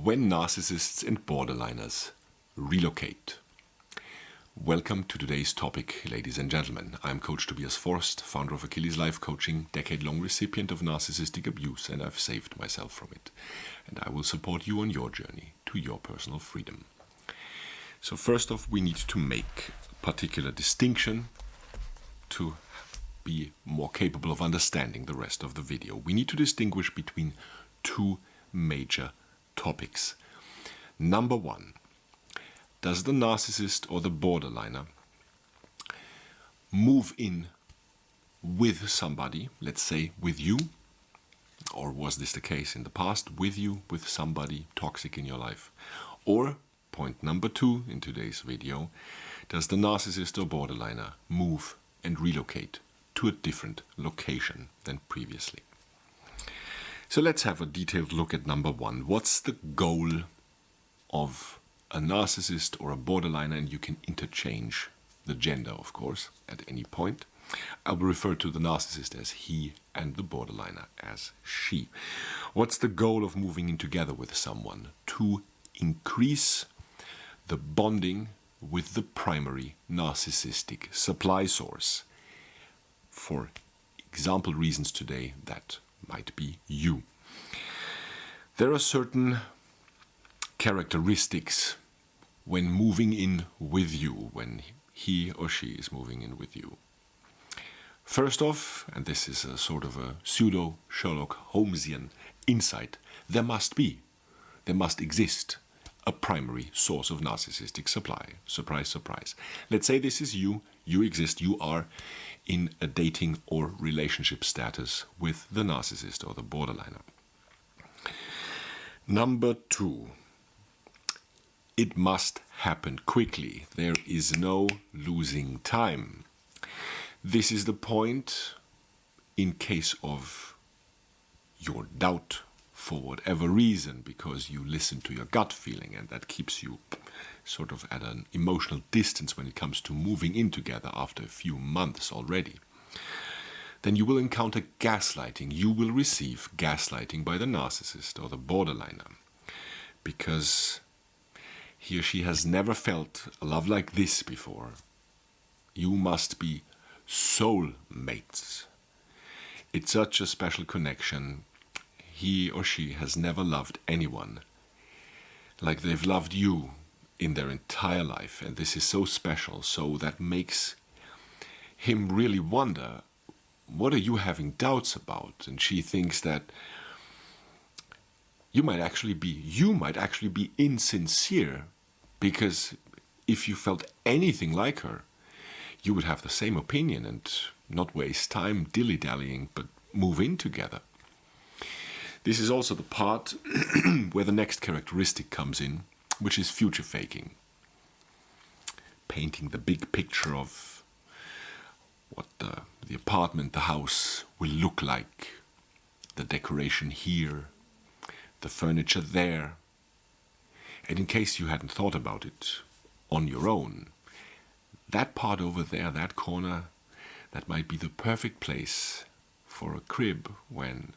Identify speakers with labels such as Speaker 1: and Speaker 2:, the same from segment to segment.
Speaker 1: When Narcissists and Borderliners Relocate. Welcome to today's topic, ladies and gentlemen. I'm Coach Tobias Forst, founder of Achilles-Lifecoaching, decade-long recipient of narcissistic abuse, and I've saved myself from it. And I will support you on your journey to your personal freedom. So first off, we need to make a particular distinction to be more capable of understanding the rest of the video. We need to distinguish between two major topics. Number one, does the narcissist or the borderliner move in with somebody, let's say with you, or was this the case in the past, with you, with somebody toxic in your life? Or, point number two in today's video, does the narcissist or borderliner move and relocate to a different location than previously? So let's have a detailed look at number one. What's the goal of a narcissist or a borderliner? And you can interchange the gender, of course, at any point. I will refer to the narcissist as he and the borderliner as she. What's the goal of moving in together with someone? To increase the bonding with the primary narcissistic supply source. For example reasons today, that might be you. There are certain characteristics when moving in with you, when he or she is moving in with you. First off, and this is a sort of a pseudo Sherlock Holmesian insight, there must exist a primary source of narcissistic supply. Surprise, surprise. Let's say this is you exist, you are in a dating or relationship status with the narcissist or the borderliner. Number two, it must happen quickly. There is no losing time. This is the point in case of your doubt for whatever reason, because you listen to your gut feeling and that keeps you sort of at an emotional distance when it comes to moving in together after a few months already. Then you will encounter gaslighting. You will receive gaslighting by the narcissist or the borderliner because he or she has never felt a love like this before. You must be soulmates. It's such a special connection. He or she has never loved anyone like they've loved you in their entire life, and this is so special, so that makes him really wonder, what are you having doubts about? And she thinks that you might actually be insincere, because if you felt anything like her, you would have the same opinion and not waste time dilly-dallying, but move in together. This is also the part where the next characteristic comes in, which is future faking. Painting the big picture of what the apartment, the house will look like. The decoration here, the furniture there. And in case you hadn't thought about it on your own, that part over there, that corner, that might be the perfect place for a crib when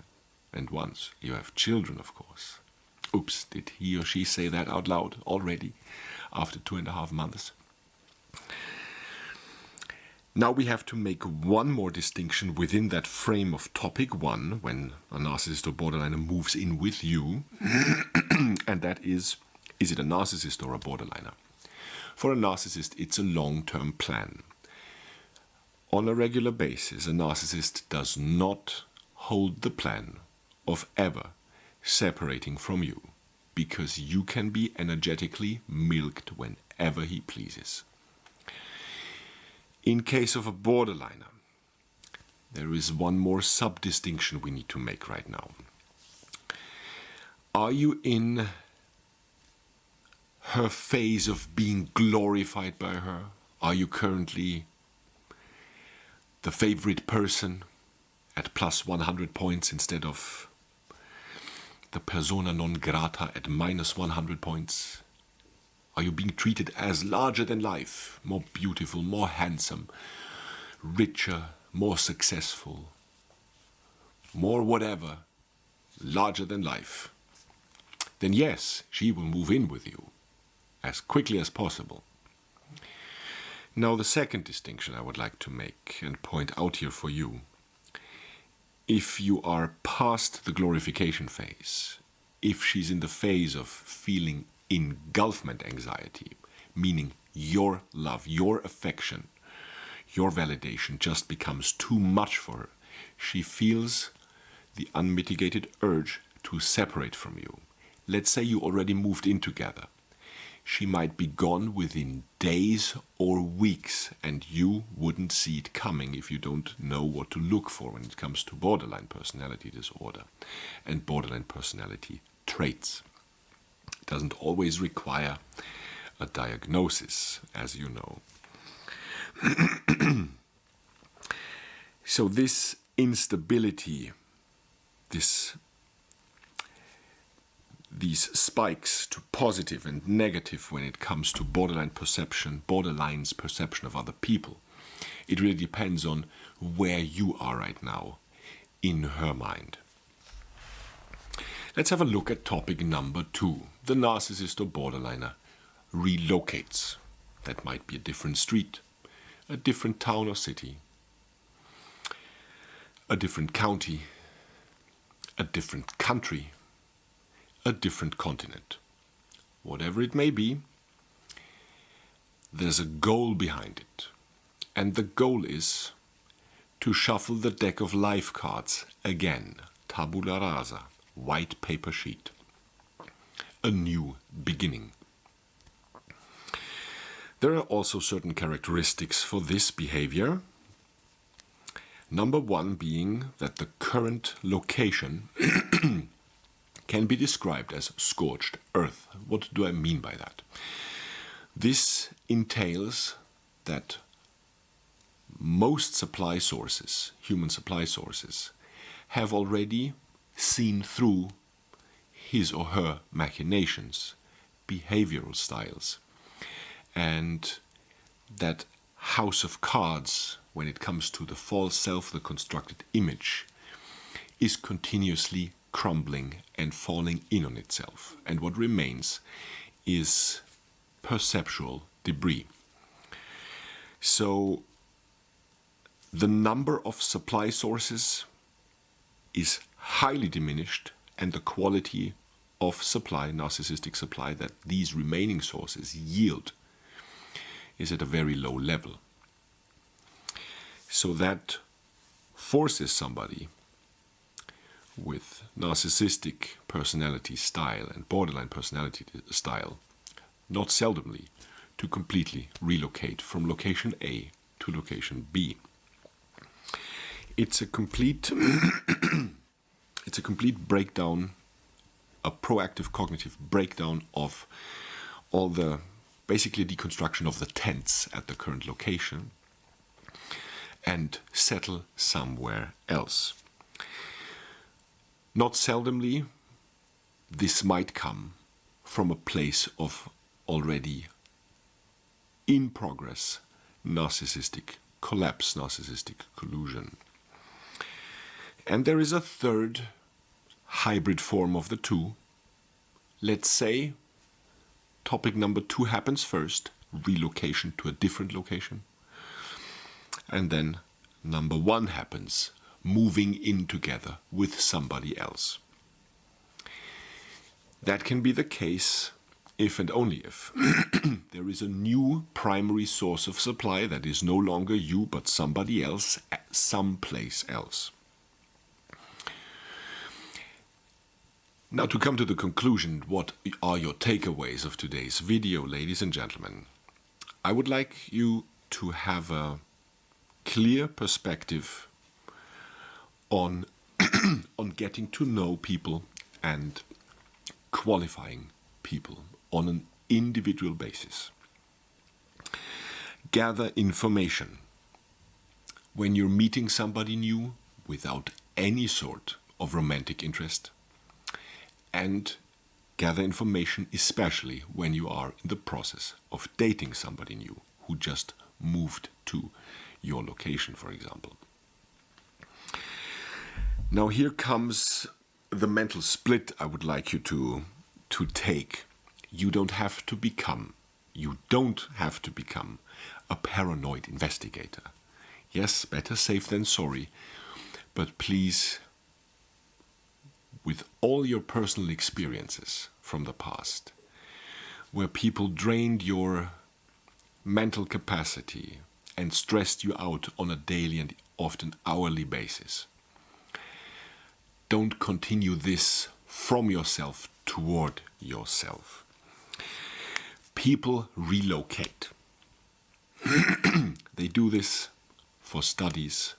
Speaker 1: and once you have children, of course. Oops, did he or she say that out loud already after 2.5 months? Now we have to make one more distinction within that frame of topic one, when a narcissist or borderliner moves in with you, and that is it a narcissist or a borderliner? For a narcissist, it's a long-term plan. On a regular basis, a narcissist does not hold the plan of ever separating from you, because you can be energetically milked whenever he pleases. In case of a borderliner, there is one more sub-distinction we need to make right now. Are you in her phase of being glorified by her? Are you currently the favorite person at plus 100 points instead of the persona non grata at minus 100 points? Are you being treated as larger than life, more beautiful, more handsome, richer, more successful, more whatever, larger than life? then yes, she will move in with you as quickly as possible. Now, the second distinction I would like to make and point out here for you: if you are past the glorification phase, if she's in the phase of feeling engulfment anxiety, meaning your love, your affection, your validation just becomes too much for her, she feels the unmitigated urge to separate from you. Let's say you already moved in together. She might be gone within days or weeks, and you wouldn't see it coming if you don't know what to look for when it comes to borderline personality disorder and borderline personality traits. It doesn't always require a diagnosis, as you know. So this instability, these spikes to positive and negative when it comes to borderline's perception of other people, it really depends on where you are right now in her mind. Let's have a look at topic number 2. The narcissist or borderliner relocates. That might be a different street, a different town or city, a different county, a different country, a different continent. Whatever it may be, there's a goal behind it. And the goal is to shuffle the deck of life cards again, tabula rasa, white paper sheet. A new beginning. There are also certain characteristics for this behavior. Number 1 being that the current location can be described as scorched earth. What do I mean by that? This entails that most supply sources, human supply sources, have already seen through his or her machinations, behavioral styles, and that house of cards, when it comes to the false self, the constructed image, is continuously crumbling and falling in on itself. And what remains is perceptual debris. So the number of supply sources is highly diminished, and the quality of supply, narcissistic supply, that these remaining sources yield is at a very low level. So that forces somebody with narcissistic personality style and borderline personality style, not seldomly, to completely relocate from location A to location B. It's a complete breakdown, a proactive cognitive breakdown of all the, basically deconstruction of the tents at the current location, and settle somewhere else. Not seldomly, this might come from a place of already in progress narcissistic collapse, narcissistic collusion. And there is a third hybrid form of the two. Let's say topic number 2 happens first, relocation to a different location. And then number 1 happens, moving in together with somebody else. That can be the case if and only if there is a new primary source of supply that is no longer you but somebody else, someplace else. Now, to come to the conclusion, what are your takeaways of today's video, ladies and gentlemen? I would like you to have a clear perspective on getting to know people and qualifying people on an individual basis. Gather information. When you're meeting somebody new without any sort of romantic interest, and gather information especially when you are in the process of dating somebody new who just moved to your location, for example. Now here comes the mental split I would like you to to take. You don't have to become a paranoid investigator. Yes, better safe than sorry, but please, with all your personal experiences from the past, where people drained your mental capacity and stressed you out on a daily and often hourly basis, don't continue this from yourself toward yourself. People relocate. They do this for studies,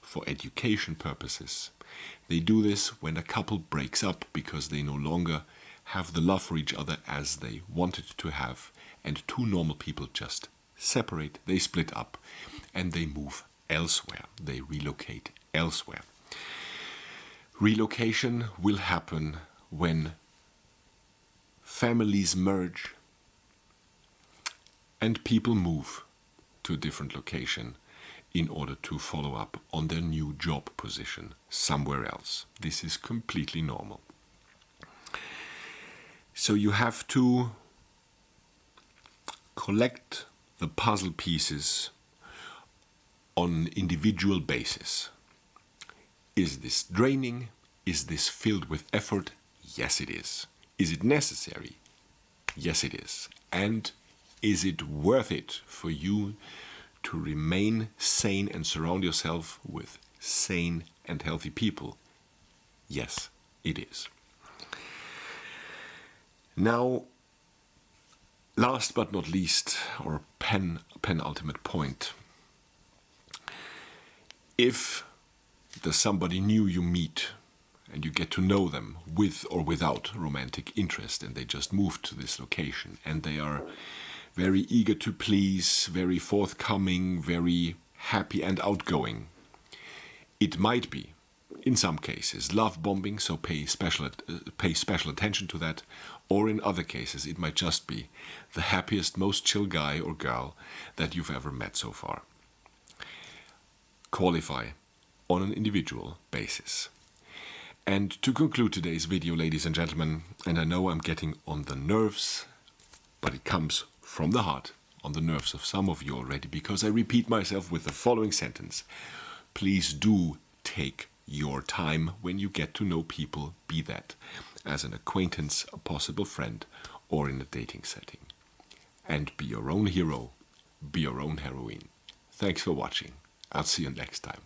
Speaker 1: for education purposes. They do this when a couple breaks up because they no longer have the love for each other as they wanted to have, and two normal people just separate, they split up, and they move elsewhere. They relocate elsewhere. Relocation will happen when families merge and people move to a different location in order to follow up on their new job position somewhere else. This is completely normal. So you have to collect the puzzle pieces on an individual basis. Is this draining? Is this filled with effort? Yes, it is. Is it necessary? Yes, it is. And is it worth it for you to remain sane and surround yourself with sane and healthy people? Yes, it is. Now, last but not least, or penultimate point, if there's somebody new you meet and you get to know them with or without romantic interest, and they just moved to this location and they are very eager to please, very forthcoming, very happy and outgoing, it might be, in some cases, love bombing, so pay special attention to that, or in other cases it might just be the happiest, most chill guy or girl that you've ever met so far. Qualify on an individual basis. And to conclude today's video, ladies and gentlemen, and I know I'm getting on the nerves, but it comes from the heart, on the nerves of some of you already, because I repeat myself with the following sentence. Please do take your time when you get to know people, be that as an acquaintance, a possible friend, or in a dating setting. And be your own hero, be your own heroine. Thanks for watching. I'll see you next time.